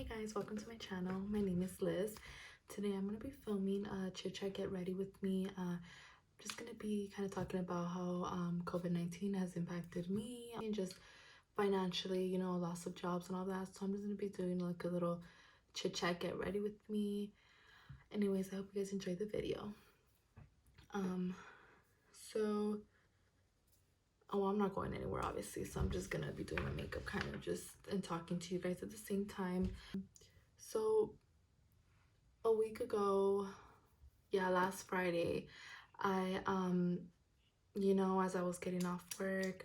Hey guys, welcome to my channel. My name is Liz. Today I'm going to be filming a chit chat get ready with me. Just going to be kind of talking about how COVID-19 has impacted me and just financially, loss of jobs and all that. So I'm just going to be doing like a little chit chat get ready with me. Anyways, I hope you guys enjoyed the video. I'm not going anywhere obviously, so I'm just going to be doing my makeup kind of just and talking to you guys at the same time. So a week ago, last Friday, I as I was getting off work,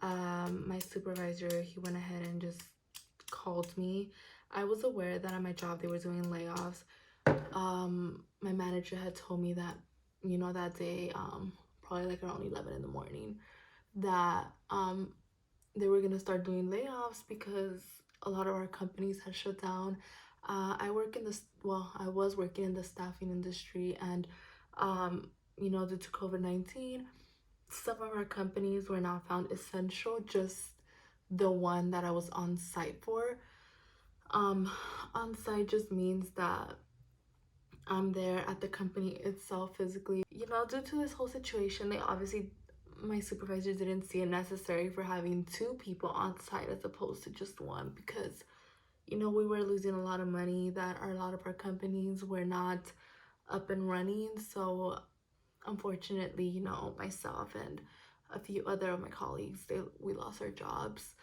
my supervisor, he went ahead and just called me. I was aware that at my job they were doing layoffs. My manager had told me that, that day, probably like around 11 in the morning, that they were gonna start doing layoffs because a lot of our companies had shut down. I was working in the staffing industry, and due to COVID-19, some of our companies were not found essential, just the one that I was on site for. On site just means that I'm there at the company itself physically. Due to this whole situation, my supervisor didn't see it necessary for having two people on site as opposed to just one, because we were losing a lot of money, that a lot of our companies were not up and running. So unfortunately, myself and a few other of my colleagues, we lost our jobs.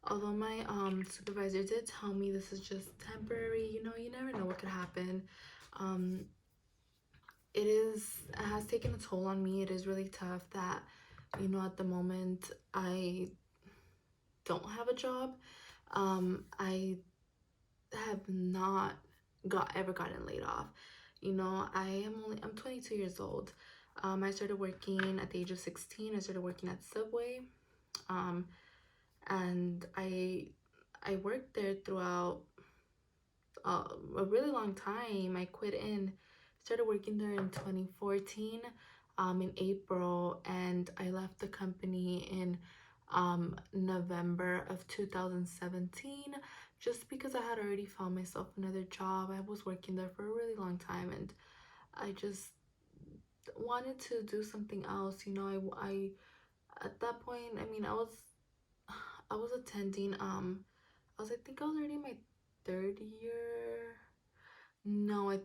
Although my supervisor did tell me this is just temporary, you never know what could happen. It has taken a toll on me. It is really tough that at the moment I don't have a job. I have not ever gotten laid off. I'm 22 years old. I started working at the age of 16. I started working at Subway, and I worked there throughout a really long time. I started working there in 2014, in April, and I left the company in November of 2017, just because I had already found myself another job. I was working there for a really long time, and I just wanted to do something else. I at that point, I was attending, I think I was already in my third year. No, I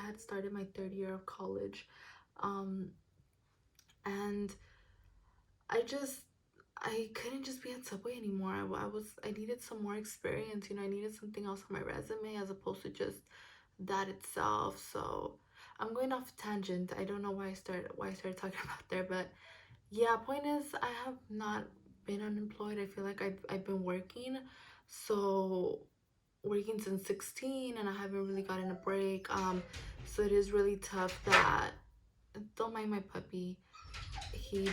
had started my third year of college. And I couldn't just be at Subway anymore. I needed some more experience. I needed something else on my resume as opposed to just that itself. So I'm going off tangent. I don't know why I started talking about there, but yeah, point is, I have not been unemployed. I feel like I've been working. So working since 16, and I haven't really gotten a break. So it is really tough that, don't mind my puppy, he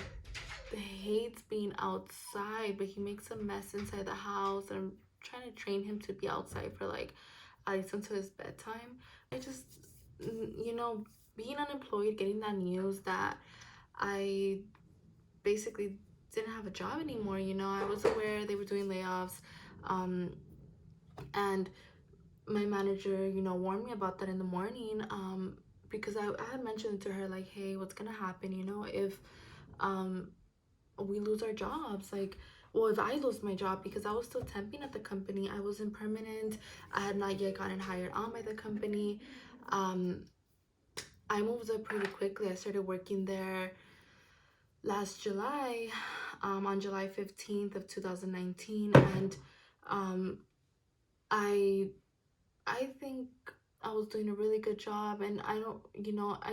hates being outside, but he makes a mess inside the house, and I'm trying to train him to be outside for like at least until his bedtime. I just, being unemployed, getting that news that I basically didn't have a job anymore. I was aware they were doing layoffs, and my manager, warned me about that in the morning, because I had mentioned to her, like, hey, what's gonna happen, if we lose our jobs, like, well, if I lose my job, because I was still temping at the company. I wasn't permanent. I had not yet gotten hired on by the company. I moved up pretty quickly. I started working there last July, on July 15th of 2019, and I think I was doing a really good job, and I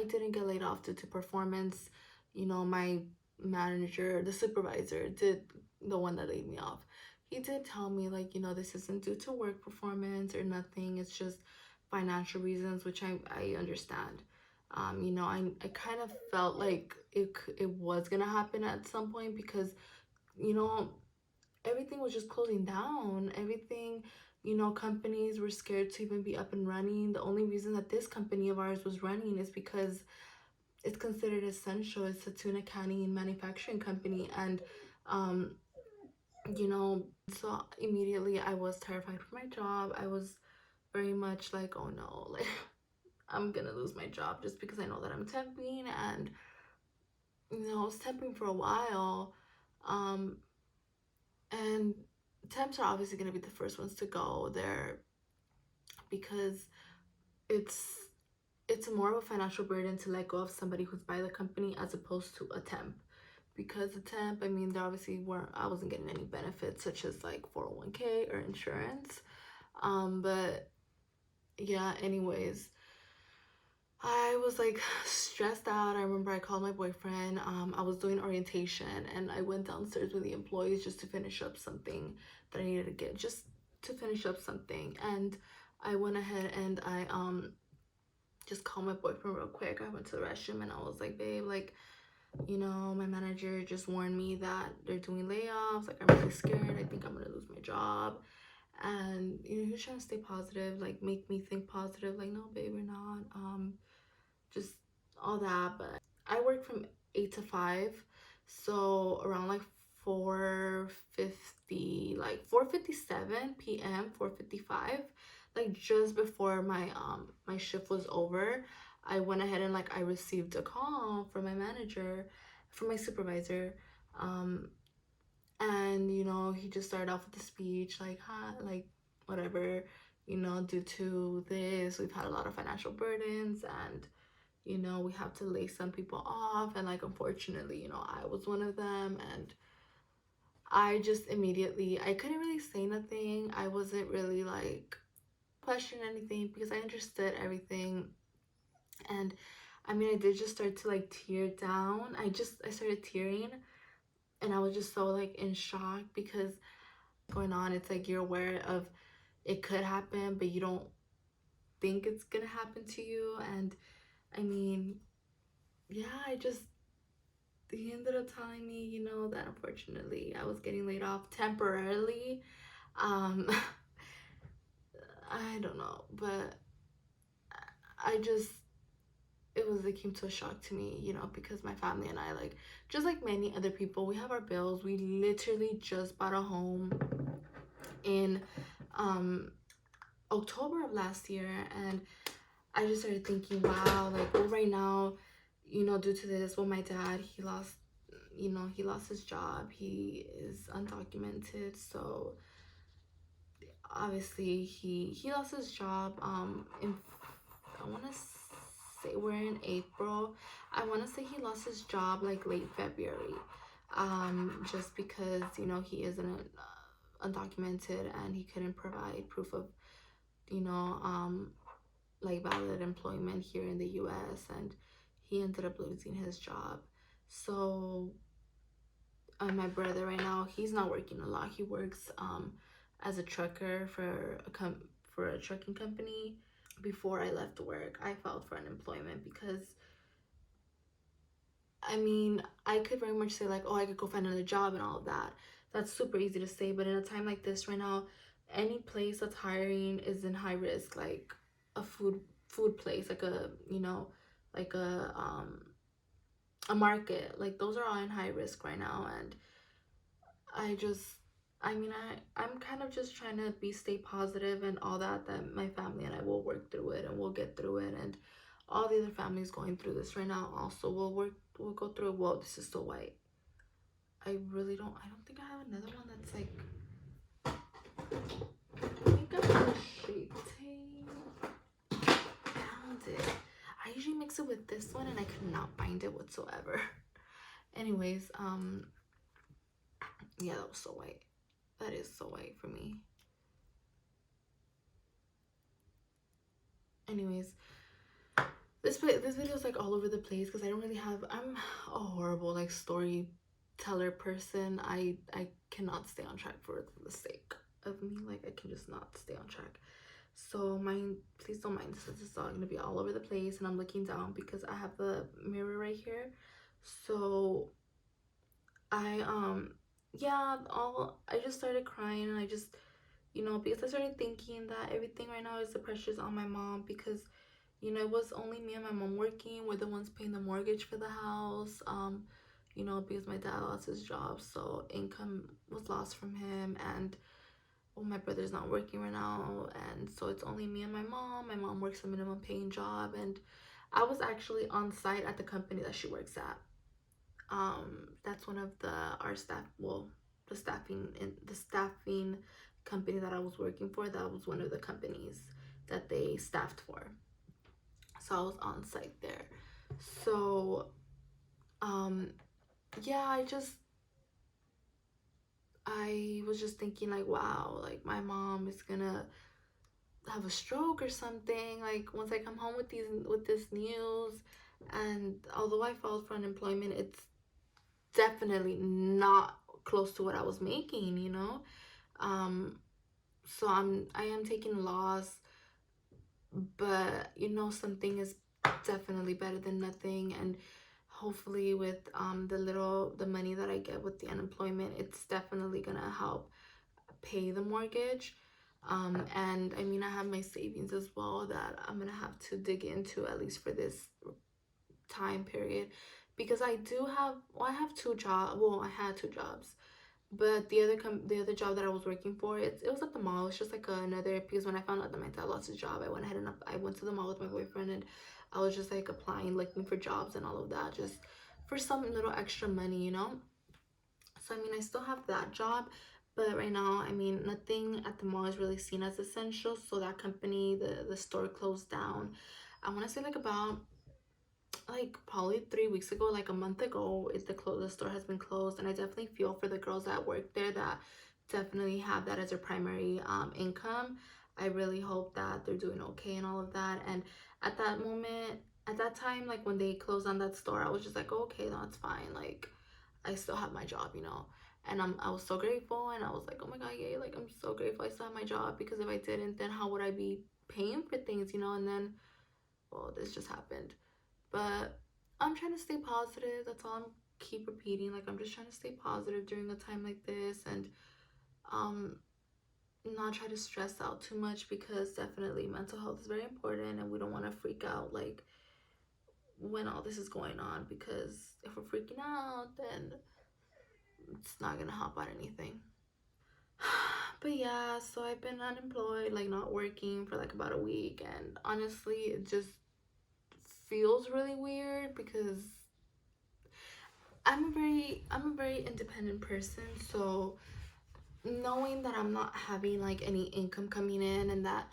didn't get laid off due to performance. My manager, the supervisor, the one that laid me off, he did tell me, like, this isn't due to work performance or nothing. It's just financial reasons, which I understand. I kind of felt like it was gonna happen at some point, because you know everything was just closing down. Everything, companies were scared to even be up and running. The only reason that this company of ours was running is because it's considered essential. It's a tuna canning and manufacturing company, and So immediately I was terrified for my job. I was very much like, oh no, like I'm gonna lose my job just because I know that I'm temping. And I was temping for a while. Um, and temps are obviously gonna be the first ones to go there because it's it's more of a financial burden to let go of somebody who's by the company as opposed to a temp. Because a temp, I mean, there obviously weren't, I wasn't getting any benefits such as like 401k or insurance. But yeah, anyways, I was like stressed out. I remember I called my boyfriend. I was doing orientation and I went downstairs with the employees just to finish up something that I needed to get, just to finish up something. And I went ahead and I just called my boyfriend real quick. I went to the restroom and I was like, babe, like, my manager just warned me that they're doing layoffs. Like, I'm really scared. I think I'm gonna lose my job. And he was trying to stay positive, like make me think positive, like, no babe, we're not. Just all that. But I work from 8 to 5, so around like 4:50, like 4:57 p.m., 4:55, like just before my shift was over, I went ahead and like I received a call from my manager, from my supervisor. And he just started off with the speech like, hi, like, whatever, due to this we've had a lot of financial burdens, and we have to lay some people off, and like unfortunately, I was one of them. And I just immediately, I couldn't really say nothing. I wasn't really like question anything because I understood everything. And I mean, I did just start to like tear down. I started tearing, and I was just so like in shock because going on, it's like you're aware of it could happen, but you don't think it's gonna happen to you. And I mean, yeah, he ended up telling me, that unfortunately I was getting laid off temporarily. Um, I don't know, but I just, it came to a shock to me, because my family and I, like, just like many other people, we have our bills. We literally just bought a home in um, October of last year. And I just started thinking, wow, like, well, right now, due to this, well, my dad, he lost his job. He is undocumented, so obviously he lost his job. In I want to say we're in April. I want to say he lost his job like late February. Just because he isn't undocumented and he couldn't provide proof of you know like valid employment here in the U.S. and he ended up losing his job. So my brother right now, he's not working a lot. He works as a trucker for a trucking company. Before I left work, I filed for unemployment because I mean, I could very much say like, oh, I could go find another job and all of that. That's super easy to say, but in a time like this right now, any place that's hiring is in high risk, like a food place, like like a market. Like those are all in high risk right now. And I just, I mean, I'm kind of just trying to stay positive and all that, that my family and I will work through it and we'll get through it. And all the other families going through this right now also we'll go through it. Whoa, this is so white. I don't think I have another one that's like, I think I have a shape tape. Found it. I usually mix it with this one and I could not find it whatsoever. Anyways, yeah, that was so white. That is so white for me. Anyways, this video is like all over the place because I don't really have, I'm a horrible like storyteller person. I cannot stay on track for the sake of me. Like I can just not stay on track. So please don't mind this. This is all gonna be all over the place and I'm looking down because I have the mirror right here. So I yeah, I just started crying and I just, because I started thinking that everything right now is the pressures on my mom because it was only me and my mom working. We're the ones paying the mortgage for the house. you know, because my dad lost his job, so income was lost from him. And well, my brother's not working right now, and so it's only me and my mom. My mom works a minimum paying job, and I was actually on site at the company that she works at. That's one of our staff, well, the staffing company that I was working for. That was one of the companies that they staffed for, so I was on site there. So yeah, I was just thinking like, wow, like my mom is gonna have a stroke or something, like once I come home with this news. And although I filed for unemployment, it's definitely not close to what I was making, you know. So I am taking a loss, but you know, something is definitely better than nothing. And hopefully with the money that I get with the unemployment, it's definitely gonna help pay the mortgage. And I mean, I have my savings as well that I'm gonna have to dig into, at least for this time period, because I have two jobs. Well, I had two jobs, but the other job that I was working for, it was at the mall. It's just like another, because when I found out that my dad lost his job, I went ahead and I went to the mall with my boyfriend, and I was just like applying, looking for jobs and all of that, just for some little extra money, you know. So I mean, I still have that job, but right now, I mean, nothing at the mall is really seen as essential. So that company, the store closed down. I want to say like about like probably 3 weeks ago, like a month ago, the store has been closed. And I definitely feel for the girls that work there that definitely have that as their primary income. I really hope that they're doing okay and all of that. And at that moment, at that time, like when they closed on that store, I was just like, oh, okay, that's fine. Like I still have my job, you know. And I was so grateful, and I was like, oh my god, yay, like I'm so grateful I still have my job, because if I didn't, then how would I be paying for things, you know? And then, well, this just happened. But I'm trying to stay positive. That's all I'm keep repeating. Like I'm just trying to stay positive during a time like this, and um not try to stress out too much, because definitely mental health is very important, and we don't want to freak out like when all this is going on, because if we're freaking out, then it's not gonna help out anything. But yeah, so I've been unemployed, like not working for like about a week, and honestly, it just feels really weird, because I'm a very independent person. So knowing that I'm not having like any income coming in, and that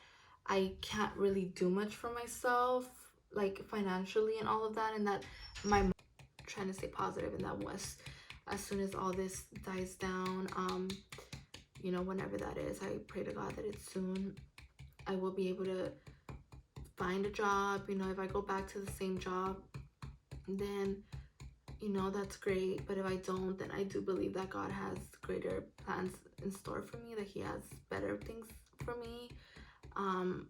I can't really do much for myself, like financially and all of that, and that my trying to stay positive, and that was, as soon as all this dies down, you know, whenever that is, I pray to God that it's soon, I will be able to find a job. You know, if I go back to the same job, then you know, that's great. But if I don't, then I do believe that God has greater plans in store for me, that He has better things for me. Um,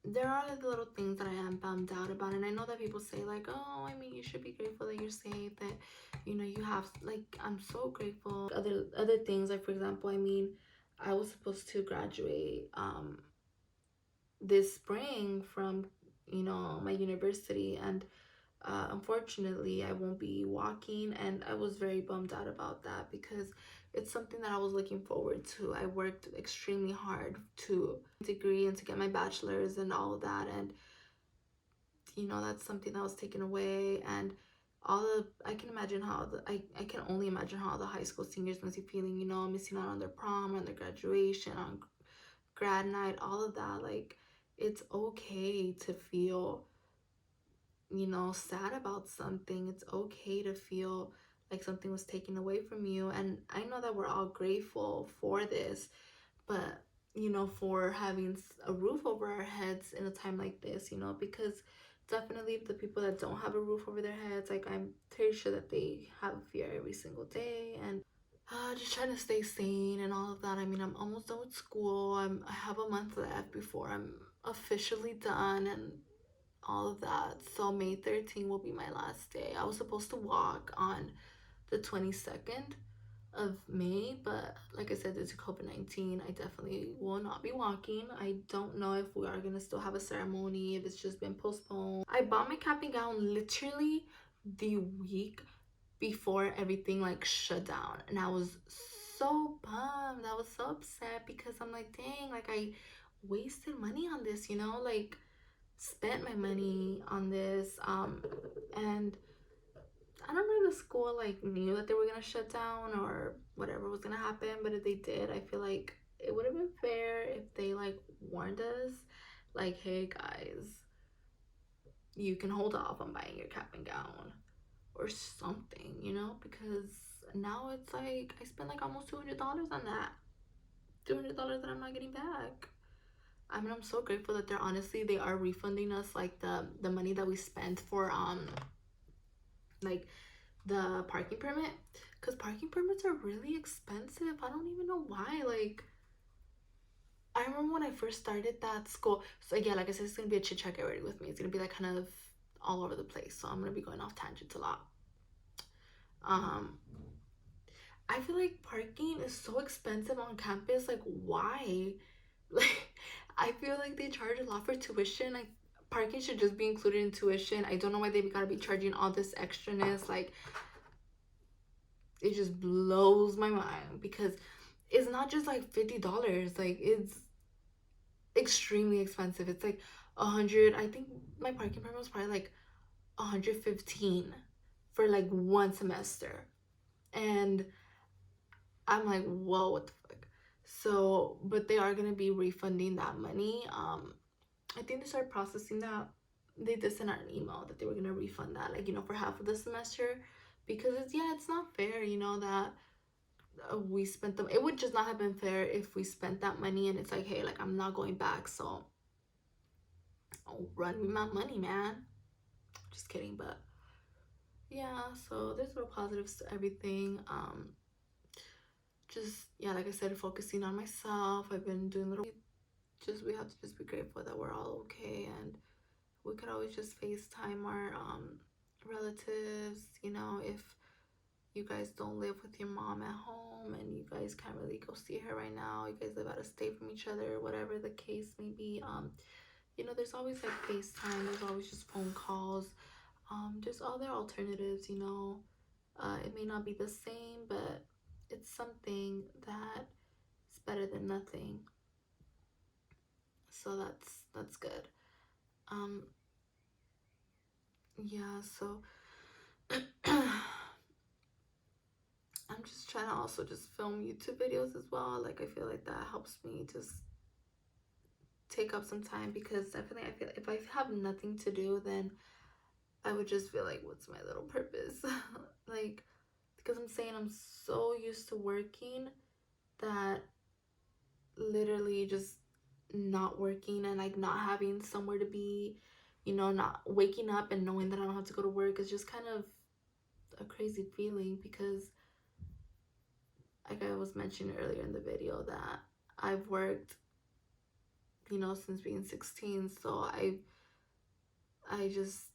there are the little things that I am bummed out about, and I know that people say like, oh, I mean, you should be grateful that you're safe, that you know you have, like, I'm so grateful. Other things, like for example, I mean, I was supposed to graduate this spring from, you know, my university, and unfortunately I won't be walking, and I was very bummed out about that, because it's something that I was looking forward to. I worked extremely hard to degree and to get my bachelor's and all of that, and you know, that's something that was taken away. And I can imagine how I can only imagine how the high school seniors must be feeling, you know, missing out on their prom, on their graduation, on grad night, all of that. Like, it's okay to feel, you know, sad about something. It's okay to feel like something was taken away from you. And I know that we're all grateful for this, but you know, for having a roof over our heads in a time like this, you know, because definitely the people that don't have a roof over their heads, like I'm pretty sure that they have fear every single day. And just trying to stay sane and all of that. I mean, I'm almost done with school. I have a month left before I'm officially done, and all of that. So May 13th will be my last day. I was supposed to walk on the 22nd of May, but like I said, due to COVID-19, I definitely will not be walking. I don't know if we are gonna still have a ceremony, if it's just been postponed. I bought my cap and gown literally the week before everything like shut down, and I was so bummed. I was so upset because I'm like, dang, like I wasted money on this, you know, like spent my money on this. And I don't know if the school like knew that they were gonna shut down or whatever was gonna happen, but if they did, I feel like it would have been fair if they like warned us, like, hey guys, you can hold off on buying your cap and gown or something, you know, because now it's like I spent like almost $200 on that. $200 that I'm not getting back. I mean, I'm so grateful that they're honestly they are refunding us like the money that we spent for like the parking permit, because parking permits are really expensive. I don't even know why. Like, I remember when I first started that school. So yeah, like I said, it's gonna be a chit chat. Get ready with me. It's gonna be like kind of all over the place. So I'm gonna be going off tangents a lot. Um, I feel like parking is so expensive on campus. Like, why? Like, I feel like they charge a lot for tuition. Like, parking should just be included in tuition. I don't know why they gotta be charging all this extraness. Like, it just blows my mind because it's not just like $50. Like, it's extremely expensive. It's like 100. I think my parking permit was probably like 115 for like one semester, and I'm like, whoa, what the fuck. So, but they are gonna be refunding that money. I think they started processing that. They did send out an email that they were gonna refund that, like, you know, for half of the semester, because it's, yeah, it's not fair, you know, that we spent them. It would just not have been fair if we spent that money and it's like, hey, like I'm not going back, so oh, run me my money, man. Just kidding, but yeah. So there's real positives to everything. Just, yeah, like I said, focusing on myself. I've been doing little. Just we have to just be grateful that we're all okay, and we could always just FaceTime our relatives. You know, if you guys don't live with your mom at home and you guys can't really go see her right now, you guys live out of state from each other, whatever the case may be, you know, there's always like FaceTime, there's always just phone calls, there's other alternatives, you know. It may not be the same, but it's something that is better than nothing. So that's good. Um, yeah, so I'm just trying to also just film YouTube videos as well. Like, I feel like that helps me just take up some time, because definitely I feel like if I have nothing to do, then I would just feel like, what's my little purpose? Like, because I'm saying I'm so used to working that literally just not working and like not having somewhere to be, you know, not waking up and knowing that I don't have to go to work is just kind of a crazy feeling, because like I was mentioning earlier in the video that I've worked, you know, since being 16, so I just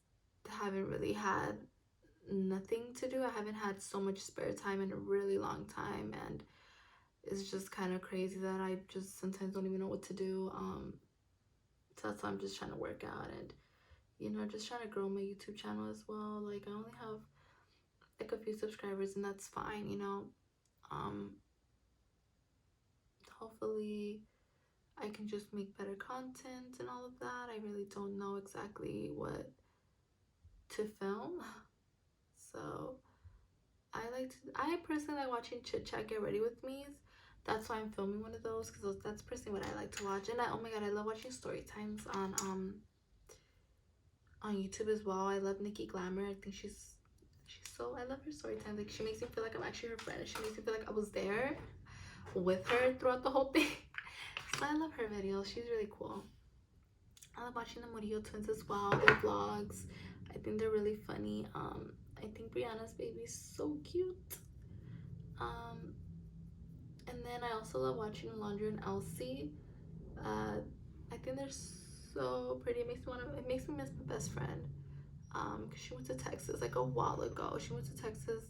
haven't really had nothing to do. I haven't had so much spare time in a really long time, and it's just kind of crazy that I just sometimes don't even know what to do. So that's why I'm just trying to work out and, you know, just trying to grow my YouTube channel as well. Like, I only have like a few subscribers, and that's fine, you know. Hopefully I can just make better content and all of that. I really don't know exactly what to film. So I personally like watching Chit Chat Get Ready With Me. That's why I'm filming one of those, because that's personally what I like to watch. And oh my god, I love watching story times on YouTube as well. I love Nikki Glamour. I think she's so, I love her story time. Like, she makes me feel like I'm actually her friend. She makes me feel like I was there with her throughout the whole thing. So I love her videos. She's really cool. I love watching the Murillo twins as well, their vlogs. I think they're really funny. I think Brianna's baby is so cute. And then I also love watching Laundry and Elsie. I think they're so pretty. It makes me miss my best friend. Cause she went to Texas like a while ago. She went to Texas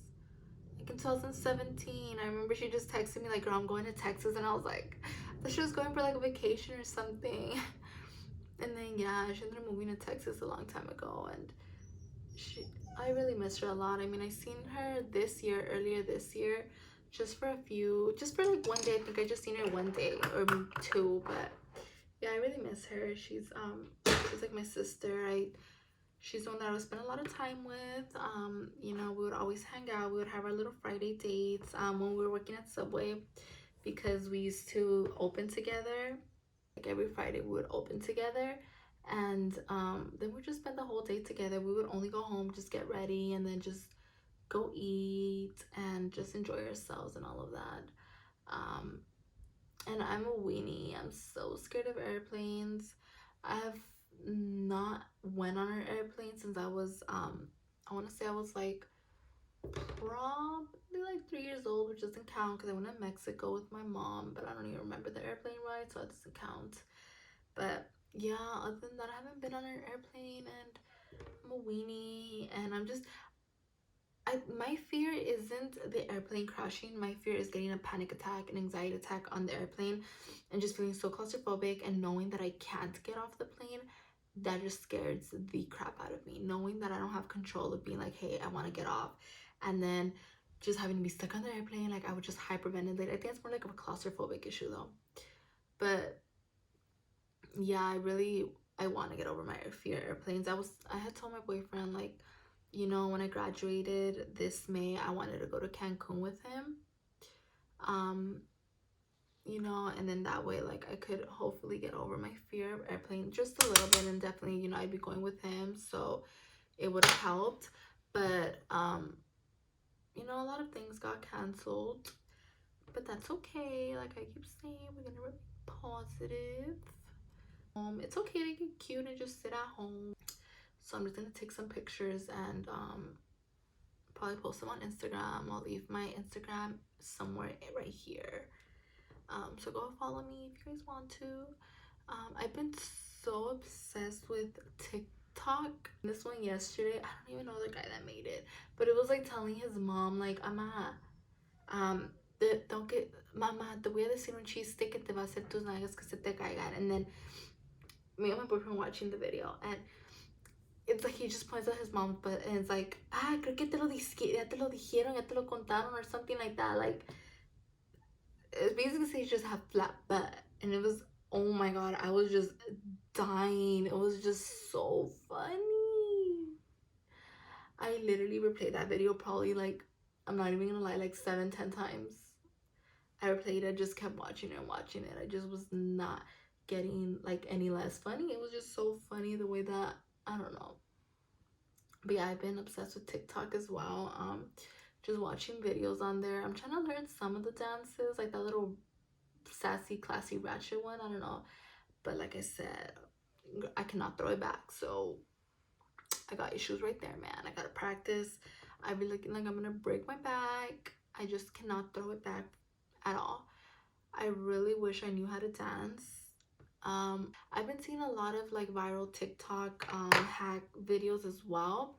like in 2017. I remember she just texted me like, girl, I'm going to Texas, and I was like, I thought she was going for like a vacation or something. And then yeah, she ended up moving to Texas a long time ago, and I really miss her a lot. I mean, I seen her earlier this year, just for like one day. I think I just seen her one day or two, but yeah, I really miss her. She's like my sister. She's the one that I would spend a lot of time with. You know, we would always hang out. We would have our little Friday dates. When we were working at Subway, because we used to open together. Like every Friday, we would open together, and then we'd just spend the whole day together. We would only go home, just get ready, and then just go eat and just enjoy ourselves and all of that. Um, and I'm a weenie. I'm so scared of airplanes. I have not went on an airplane since I was I want to say I was like probably like 3 years old, which doesn't count because I went to Mexico with my mom, but I don't even remember the airplane ride, so that doesn't count. But yeah, other than that, I haven't been on an airplane, and I'm a weenie, and my fear isn't the airplane crashing. My fear is getting a panic attack, an anxiety attack on the airplane, and just feeling so claustrophobic and knowing that I can't get off the plane. That just scares the crap out of me. Knowing that I don't have control of being like, hey, I want to get off, and then just having to be stuck on the airplane, like I would just hyperventilate. I think it's more like a claustrophobic issue though. But yeah, I want to get over my fear of airplanes. I had told my boyfriend, like, you know, when I graduated this May, I wanted to go to Cancun with him. You know, and then that way, like, I could hopefully get over my fear of airplane just a little bit, and definitely, you know, I'd be going with him, so it would have helped. But you know, a lot of things got canceled, but that's okay. Like I keep saying, we're gonna remain positive. It's okay to get cute and just sit at home. So I'm just gonna take some pictures and probably post them on Instagram. I'll leave my Instagram somewhere right here. So go follow me if you guys want to. I've been so obsessed with TikTok. This one yesterday, I don't even know the guy that made it, but it was like telling his mom, like, Ama, don't get, Mama, te voy a decir un chiste que te va a hacer tus nalgas que se te caigan. And then me and my boyfriend watching the video, and it's like he just points at his mom, but and it's like, creo que ya te lo dijeron, ya te lo contaron, or something like that. Like, it basically says just have flat butt, and it was, oh my god, I was just dying. It was just so funny. I literally replayed that video probably, like, I'm not even gonna lie, like 7-10 times. I replayed it, just kept watching it and watching it. I just was not getting like any less funny. It was just so funny the way that, I don't know. But yeah, I've been obsessed with TikTok as well. Just watching videos on there. I'm trying to learn some of the dances, like that little sassy, classy, ratchet one. I don't know. But like I said, I cannot throw it back. So I got issues right there, man. I gotta practice. I be looking like I'm gonna break my back. I just cannot throw it back at all. I really wish I knew how to dance. I've been seeing a lot of like viral TikTok hack videos as well.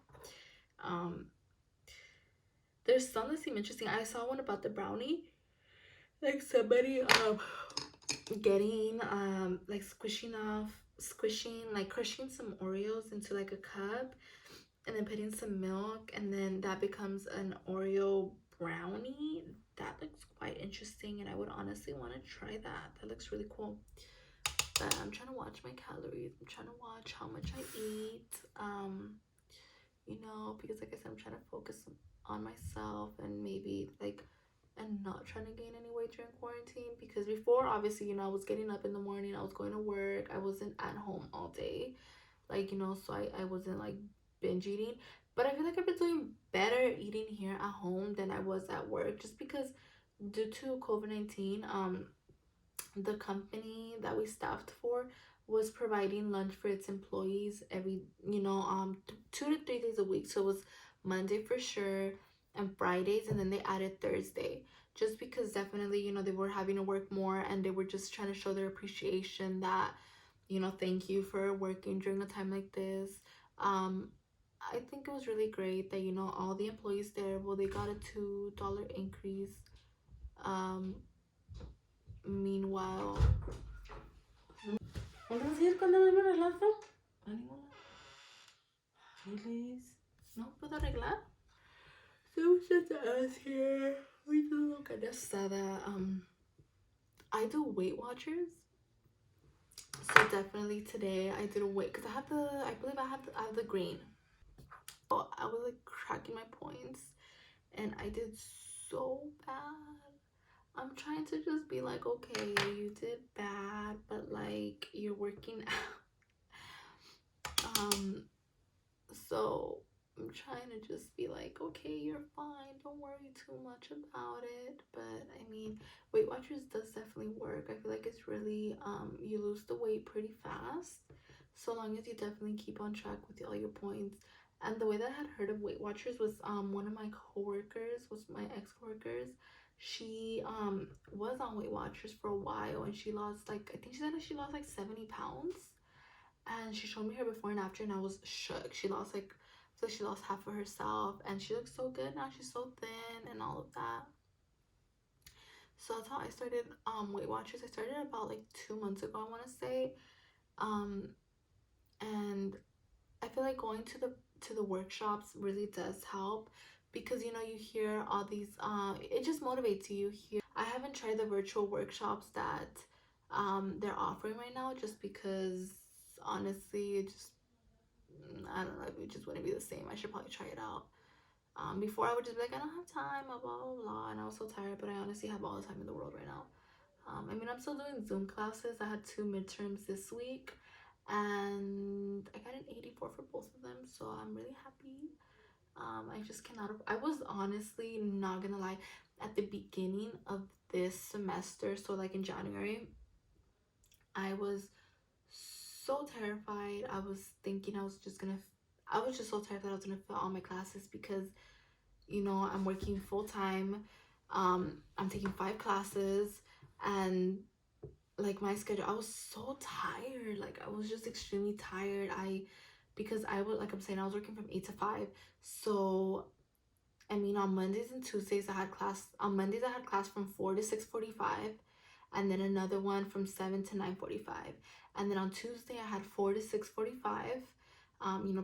There's some that seem interesting. I saw one about the brownie, like somebody getting like squishing, like crushing some Oreos into like a cup, and then putting some milk, and then that becomes an Oreo brownie. That looks quite interesting, and I would honestly want to try that. That looks really cool. But I'm trying to watch my calories. I'm trying to watch how much I eat. You know, because like I said, I'm trying to focus on myself, and maybe like, and not trying to gain any weight during quarantine. Because before, obviously, you know, I was getting up in the morning, I was going to work, I wasn't at home all day, like, you know, so I wasn't like binge eating. But I feel like I've been doing better eating here at home than I was at work, just because due to COVID-19, the company that we staffed for was providing lunch for its employees every, you know, 2 to 3 days a week. So it was Monday for sure, and Fridays, and then they added Thursday, just because definitely, you know, they were having to work more, and they were just trying to show their appreciation that, you know, thank you for working during a time like this. I think it was really great that, you know, all the employees there, well, they got a $2 increase. Meanwhile, ¿Vamos a ir cuando me relajo? Ánimo. Feliz. No puedo arreglar. So since I was here, we just look at this that I do Weight Watchers. So definitely today I did a weight because I believe I have the green. So I was like cracking my points and I did so bad. I'm trying to just be like, okay, you did bad, but like you're working out. So I'm trying to just be like, okay, you're fine, don't worry too much about it. But I mean, Weight Watchers does definitely work. I feel like it's really you lose the weight pretty fast, so long as you definitely keep on track with all your points. And the way that I had heard of Weight Watchers was one of my coworkers, was my ex-coworkers. She was on Weight Watchers for a while and she lost like, I think she said that she lost like 70 pounds, and she showed me her before and after and I was shook. She lost like, so she lost half of herself and she looks so good now. She's so thin and all of that. So that's how I started Weight Watchers. I started about like 2 months ago, I want to say. um and I feel like going to the workshops really does help, because you know you hear all these it just motivates you. I haven't tried the virtual workshops that they're offering right now, just because honestly it just, I don't know, it just wouldn't be the same. I should probably try it out. Before I would just be like, I don't have time, blah blah blah, and I was so tired. But I honestly have all the time in the world right now. I mean, I'm still doing Zoom classes. I had 2 midterms this week, and I got an 84 for both of them, so I'm really happy. I just cannot. I was honestly not gonna lie, at the beginning of this semester, so like in January, I was so terrified. I was thinking I was just so terrified that I was gonna fail all my classes, because you know I'm working full time. I'm taking 5 classes, and like my schedule, I was so tired. Like I was just extremely tired. Because I was, like I'm saying, I was working from 8 to 5. So I mean, on Mondays and Tuesdays, I had class. On Mondays, I had class from 4 to 6:45, and then another one from 7 to 9:45. And then on Tuesday, I had 4 to 6:45,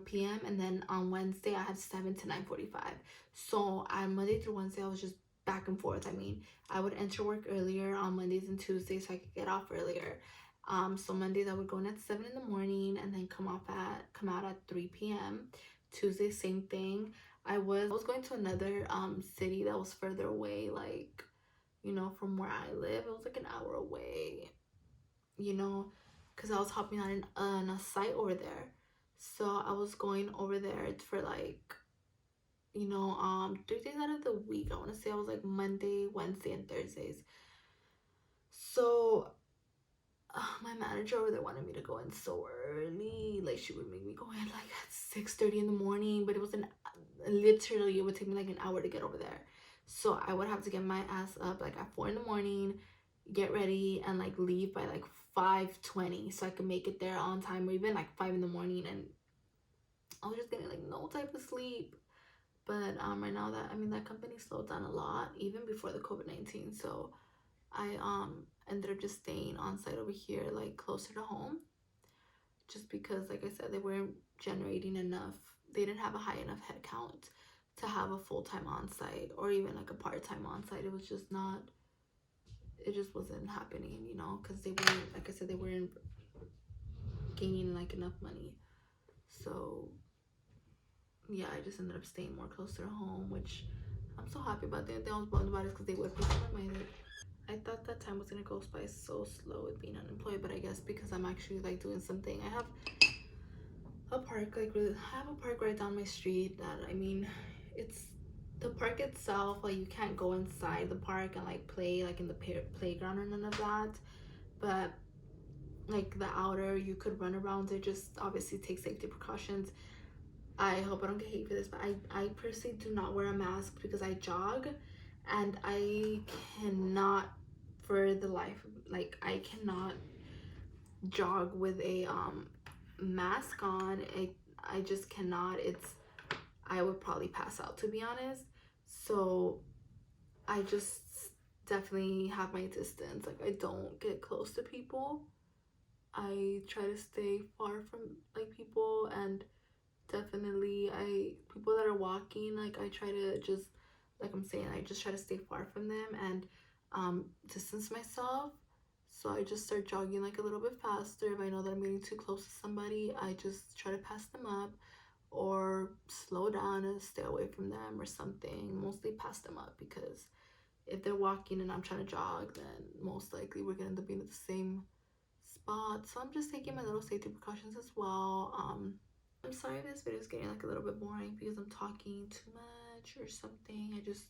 p.m. And then on Wednesday, I had 7 to 9:45. So on Monday through Wednesday, I was just back and forth. I mean, I would enter work earlier on Mondays and Tuesdays so I could get off earlier. So Mondays I would go in at 7 in the morning and then come out at 3 p.m. Tuesday, same thing. I was going to another city that was further away, like, from where I live. It was like an hour away, you know, because I was helping out on a site over there. So I was going over there for like, 3 days out of the week. I want to say I was like Monday, Wednesday, and Thursdays. So my manager over there wanted me to go in so early. Like she would make me go in like at 6:30 in the morning, but literally it would take me like an hour to get over there. So I would have to get my ass up like at 4 in the morning, get ready, and like leave by like 5:20 so I could make it there on time, or even like 5 in the morning. And I was just getting like no type of sleep. But right now, that company slowed down a lot even before the COVID-19. So I ended up just staying on site over here, like closer to home, just because, like I said, they weren't generating enough. They didn't have a high enough head count to have a full-time on site, or even like a part-time on site. It was just not. It just wasn't happening, because they weren't, like I said, they weren't gaining like enough money. So yeah, I just ended up staying more closer to home, which I'm so happy about. They was bummed about it because they would pay for my. I thought that time was gonna go by so slow with being unemployed, but I guess because I'm actually like doing something. I have a park, I have a park right down my street that, I mean, it's the park itself, like you can't go inside the park and like play like in the playground or none of that, but like the outer, you could run around it. Just obviously take safety precautions. I hope I don't get hate for this, but I personally do not wear a mask because I jog, and I cannot, for the life, like I cannot jog with a mask on. I just cannot. I would probably pass out, to be honest. So I just definitely have my distance. Like I don't get close to people. I try to stay far from like people, and definitely, people that are walking, like I try to just, like I'm saying, I just try to stay far from them and distance myself. So I just start jogging like a little bit faster. If I know that I'm getting too close to somebody, I just try to pass them up or slow down and stay away from them or something. Mostly pass them up, because if they're walking and I'm trying to jog, then most likely we're gonna end up being at the same spot. So I'm just taking my little safety precautions as well. I'm sorry if this video is getting like a little bit boring because I'm talking too much or something. I just,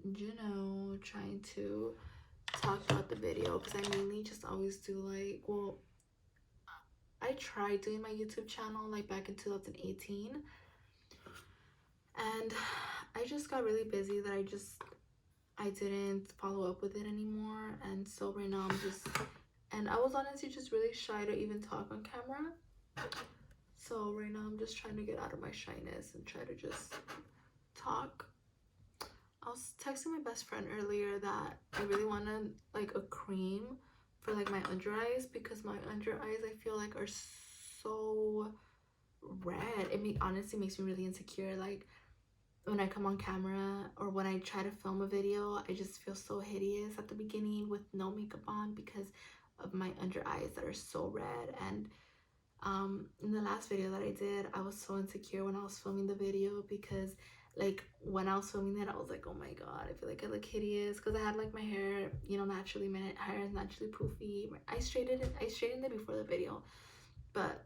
you know, trying to talk about the video, because I mainly just always do like, well, I tried doing my YouTube channel like back in 2018, and I just got really busy that I didn't follow up with it anymore. And so right now and I was honestly just really shy to even talk on camera. So right now I'm just trying to get out of my shyness and try to just talk. I was texting my best friend earlier that I really wanted like a cream for like my under eyes, because my under eyes I feel like are so red. It honestly makes me really insecure. Like when I come on camera or when I try to film a video, I just feel so hideous at the beginning with no makeup on because of my under eyes that are so red. And in the last video that I did, I was so insecure when I was filming the video, because like when I was filming it, I was like, oh my god, I feel like I look hideous, because I had like my hair, you know, naturally, my hair is naturally poofy. I straightened it before the video, but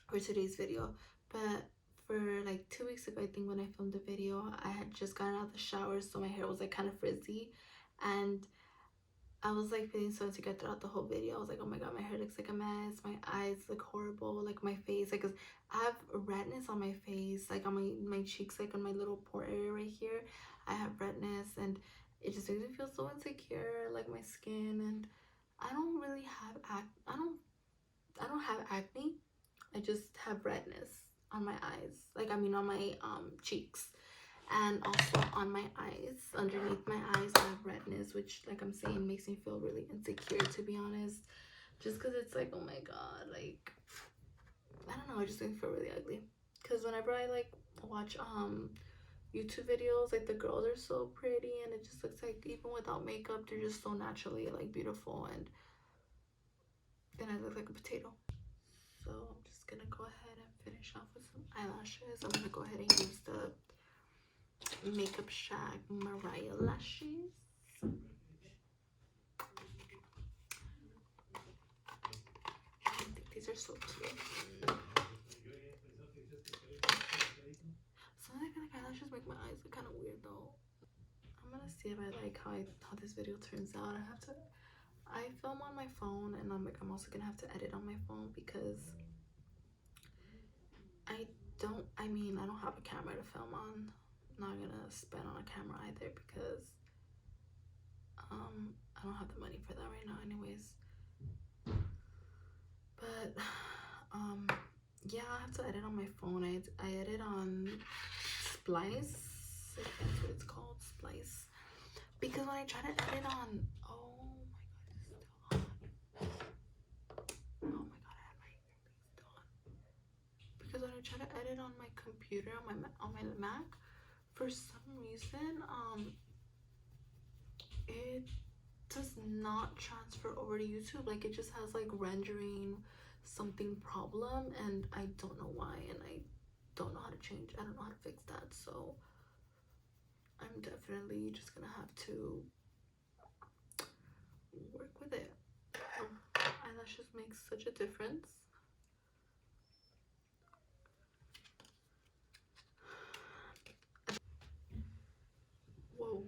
for today's video. But for like 2 weeks ago, I think, when I filmed the video, I had just gotten out of the shower, so my hair was like kind of frizzy, and I was like feeling so insecure throughout the whole video. I was like, oh my god, my hair looks like a mess, my eyes look horrible, like my face, like, 'cause I have redness on my face, like on my cheeks, like on my little pore area right here, I have redness, and it just makes me feel so insecure, like my skin. And I don't really have I don't have acne. I just have redness on my eyes, like, I mean on my cheeks, and also on my eyes. Underneath my eyes I have redness, which, like I'm saying, makes me feel really insecure, to be honest, just because it's like, oh my god, like, I don't know, I just think I feel really ugly, because whenever I like watch YouTube videos, like the girls are so pretty, and it just looks like even without makeup they're just so naturally like beautiful, and then I look like a potato. So I'm just gonna go ahead and finish off with some eyelashes. I'm gonna go ahead and use the Makeup Shack Mariah lashes. I think these are so cute. Sometimes I feel like eyelashes make my eyes look kind of weird though. I'm gonna see if I like how this video turns out. I film on my phone, and I'm also gonna have to edit on my phone, because I don't have a camera to film on. I'm not gonna spend on a camera either, because I don't have the money for that right now anyways. But yeah, I have to edit on my phone. I edit on Splice, I think that's what it's called, Splice, because when I try to edit on, oh my god, it's still on. Oh my god, I have my thing still on. Because when I try to edit on my computer, on my Mac, for some reason it does not transfer over to YouTube. Like, it just has like rendering something problem, and I don't know why, and I don't know how to I don't know how to fix that. So I'm definitely just gonna have to work with it. Eyelashes make such a difference. Whoa.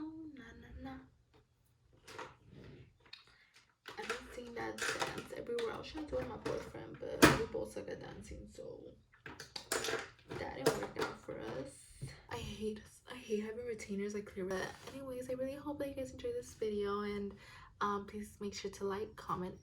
Oh, na na na. I've been seeing that dance everywhere. I was trying to do it with my boyfriend, but we both suck at dancing, so that didn't work out for us. I hate having retainers like clear. But anyways, I really hope that you guys enjoyed this video, and please make sure to like, comment,